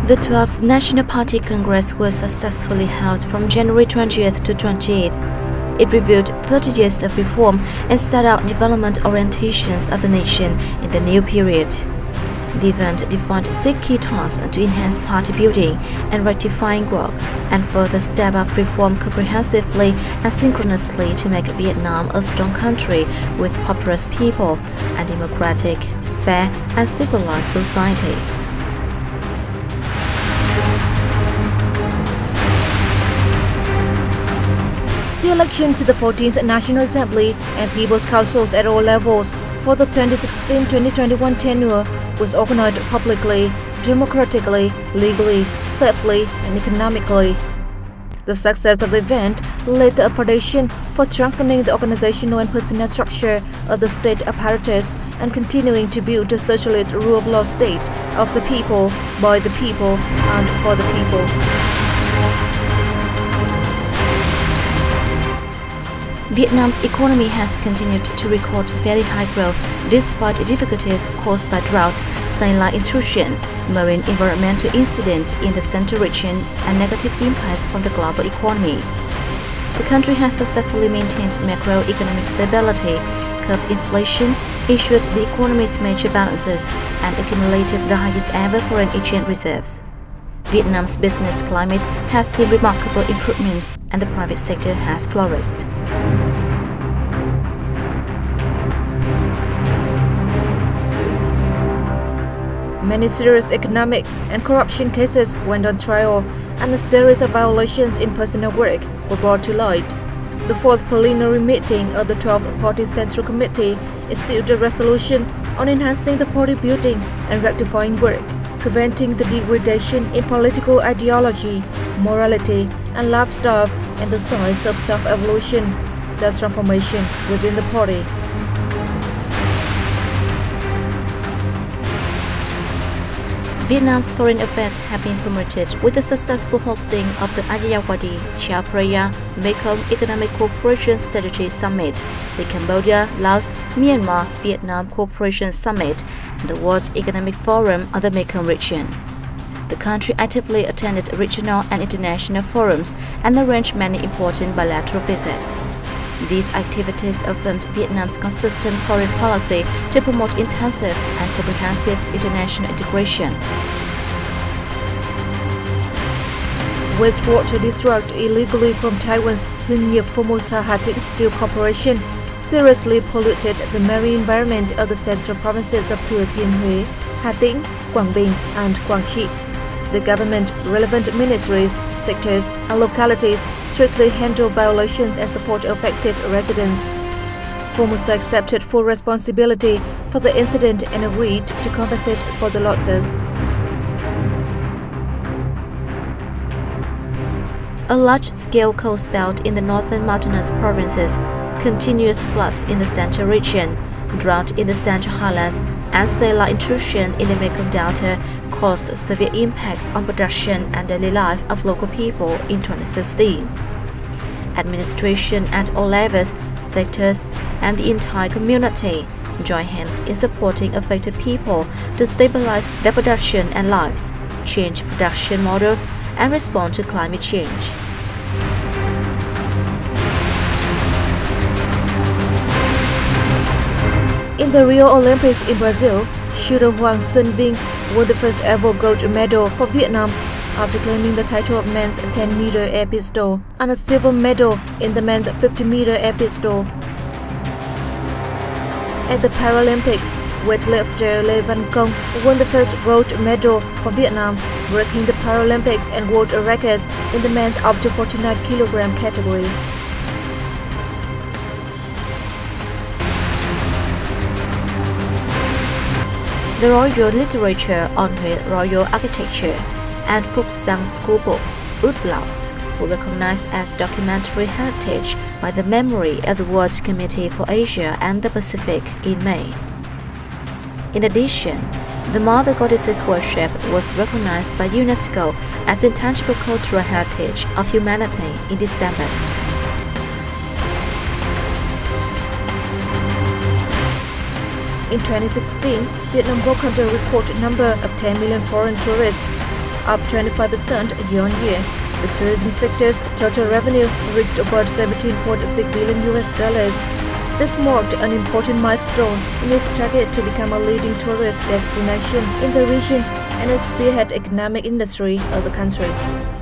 The 12th National Party Congress was successfully held from January 20th to 28th. It reviewed 30 years of reform and set out development orientations of the nation in the new period. The event defined 6 key tasks to enhance party building and rectifying work, and further step up reform comprehensively and synchronously to make Vietnam a strong country with populous people and democratic, fair and civilized society. The election to the 14th National Assembly and People's Councils at all levels for the 2016-2021 tenure was organized publicly, democratically, legally, safely, and economically. The success of the event laid the foundation for strengthening the organizational and personnel structure of the state apparatus and continuing to build a socialist rule of law state of the people, by the people, and for the people. Vietnam's economy has continued to record very high growth despite difficulties caused by drought, saline intrusion, marine environmental incident in the Central region, and negative impacts from the global economy. The country has successfully maintained macroeconomic stability, curbed inflation, ensured the economy's major balances, and accumulated the highest ever foreign exchange reserves. Vietnam's business climate has seen remarkable improvements and the private sector has flourished. Many serious economic and corruption cases went on trial, and a series of violations in personnel work were brought to light. The 4th plenary meeting of the 12th Party Central Committee issued a resolution on enhancing the party building and rectifying work, preventing the degradation in political ideology, morality, and lifestyle, and the signs of self-evolution, self-transformation within the party. Vietnam's foreign affairs have been promoted with the successful hosting of the Ayeyarwady Chao Phraya Mekong Economic Cooperation Strategy Summit, the Cambodia, Laos, Myanmar, Vietnam Cooperation Summit, and the World Economic Forum of the Mekong region. The country actively attended regional and international forums and arranged many important bilateral visits. These activities affirmed Vietnam's consistent foreign policy to promote intensive and comprehensive international integration. Wastewater discharged illegally from Taiwan's Hưng Nghiệp Formosa Hà Tĩnh Steel Corporation seriously polluted the marine environment of the central provinces of Thừa Thiên Huế, Hà Tĩnh, Quảng Bình, and Quảng Trị. The government, relevant ministries, sectors, and localities strictly handle violations and support affected residents. Formosa accepted full responsibility for the incident and agreed to compensate for the losses. A large-scale coast belt in the northern mountainous provinces, continuous floods in the central region, drought in the central highlands, and saline intrusion in the Mekong Delta caused severe impacts on production and daily life of local people in 2016. Administration at all levels, sectors, and the entire community join hands in supporting affected people to stabilize their production and lives, change production models, and respond to climate change. In the Rio Olympics in Brazil, shooter Hoàng Xuân Vinh won the first ever gold medal for Vietnam after claiming the title of men's 10-meter air pistol and a silver medal in the men's 50-meter air pistol. At the Paralympics, weightlifter Lê Văn Công won the first gold medal for Vietnam, breaking the Paralympics and world records in the men's up to 49 kg category. The Royal Literature on Royal Architecture and Phuc Sang School Books, Utlaos, were recognized as documentary heritage by the Memory of the World Committee for Asia and the Pacific in May. In addition, the Mother Goddess's worship was recognized by UNESCO as intangible cultural heritage of humanity in December. In 2016, Vietnam welcomed a record number of 10 million foreign tourists. up 25% year-on-year. The tourism sector's total revenue reached about $17.6 billion. This marked an important milestone in its target to become a leading tourist destination in the region and a spearhead economic industry of the country.